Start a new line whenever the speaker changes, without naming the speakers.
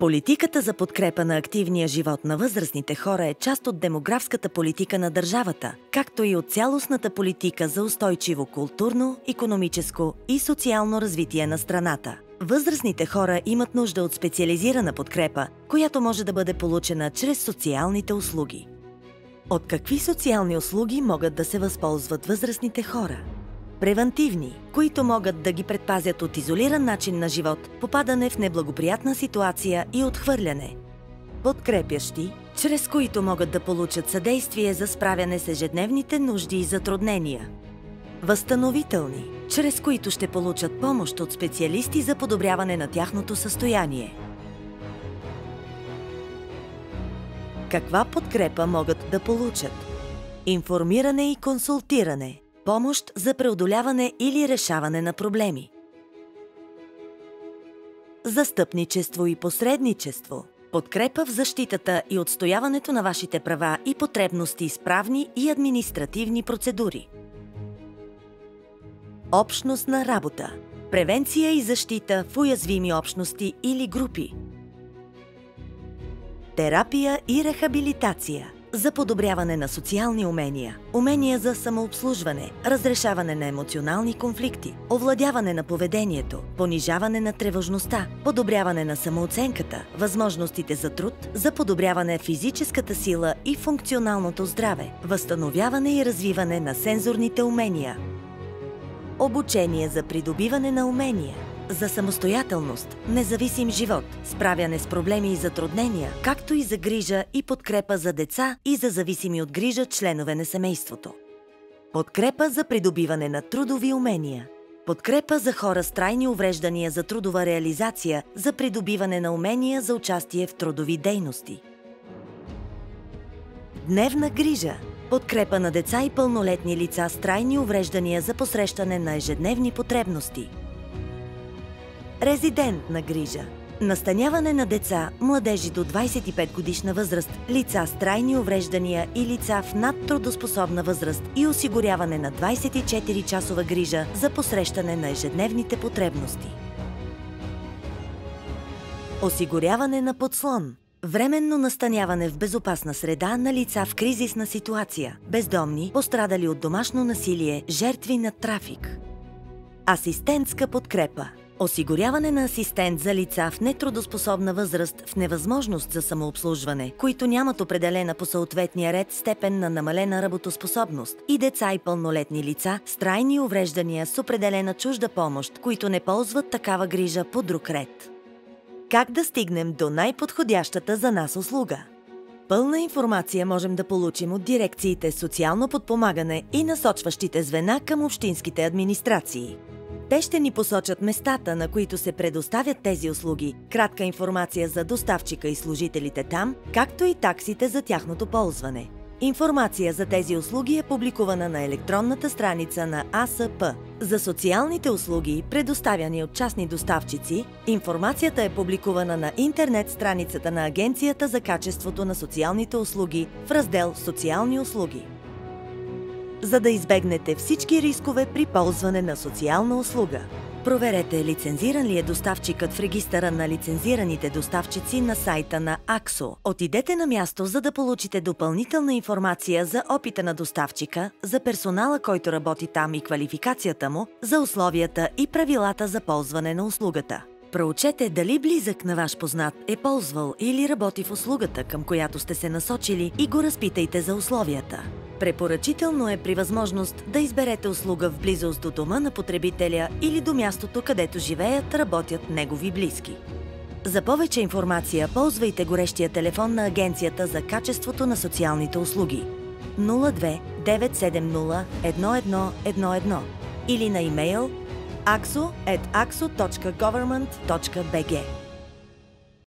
Политиката за подкрепа на активния живот на възрастните хора е част от демографската политика на държавата, както и от цялостната политика за устойчиво културно, икономическо и социално развитие на страната. Възрастните хора имат нужда от специализирана подкрепа, която може да бъде получена чрез социалните услуги. От какви социални услуги могат да се възползват възрастните хора? Превантивни, които могат да ги предпазят от изолиран начин на живот, попадане в неблагоприятна ситуация и отхвърляне. Подкрепящи, чрез които могат да получат съдействие за справяне с ежедневните нужди и затруднения. Възстановителни, чрез които ще получат помощ от специалисти за подобряване на тяхното състояние. Каква подкрепа могат да получат? Информиране и консултиране. Помощ за преодоляване или решаване на проблеми. Застъпничество и посредничество. Подкрепа в защитата и отстояването на вашите права и потребности с правни и административни процедури. Общностна работа. Превенция и защита в уязвими общности или групи. Терапия и рехабилитация. За подобряване на социални умения, умения за самообслужване, разрешаване на емоционални конфликти, овладяване на поведението, понижаване на тревожността, подобряване на самооценката, възможностите за труд, за подобряване физическата сила и функционалното здраве, възстановяване и развиване на сензорните умения. Обучение за придобиване на умения. За самостоятелност, независим живот, справяне с проблеми и затруднения, както и за грижа и подкрепа за деца и за зависими от грижа членове на семейството. Подкрепа за придобиване на трудови умения. Подкрепа за хора с трайни увреждания за трудова реализация, за придобиване на умения за участие в трудови дейности. Дневна грижа. Подкрепа на деца и пълнолетни лица с трайни увреждания за посрещане на ежедневни потребности. Резидентна грижа. Настаняване на деца, младежи до 25 годишна възраст, лица с трайни увреждания и лица в надтрудоспособна възраст и осигуряване на 24-часова грижа за посрещане на ежедневните потребности. Осигуряване на подслон. Временно настаняване в безопасна среда на лица в кризисна ситуация, бездомни, пострадали от домашно насилие, жертви на трафик. Асистентска подкрепа. Осигуряване на асистент за лица в нетрудоспособна възраст в невъзможност за самообслужване, които нямат определена по съответния ред степен на намалена работоспособност, и деца и пълнолетни лица с трайни увреждания с определена чужда помощ, които не ползват такава грижа по друг ред. Как да стигнем до най-подходящата за нас услуга? Пълна информация можем да получим от дирекциите социално подпомагане и насочващите звена към общинските администрации. Те ще ни посочат местата, на които се предоставят тези услуги, кратка информация за доставчика и служителите там, както и таксите за тяхното ползване. Информация за тези услуги е публикувана на електронната страница на АСП. За социалните услуги, предоставяни от частни доставчици, информацията е публикувана на интернет страницата на Агенцията за качеството на социалните услуги в раздел «Социални услуги». За да избегнете всички рискове при ползване на социална услуга. Проверете лицензиран ли е доставчикът в регистъра на лицензираните доставчици на сайта на АКСО. Отидете на място, за да получите допълнителна информация за опита на доставчика, за персонала, който работи там и квалификацията му, за условията и правилата за ползване на услугата. Проучете дали близък на ваш познат е ползвал или работи в услугата, към която сте се насочили, и го разпитайте за условията. Препоръчително е при възможност да изберете услуга в близост до дома на потребителя или до мястото, където живеят, работят негови близки. За повече информация ползвайте горещия телефон на Агенцията за качеството на социалните услуги 02 970 1111 или на имейл axo@axo.government.bg.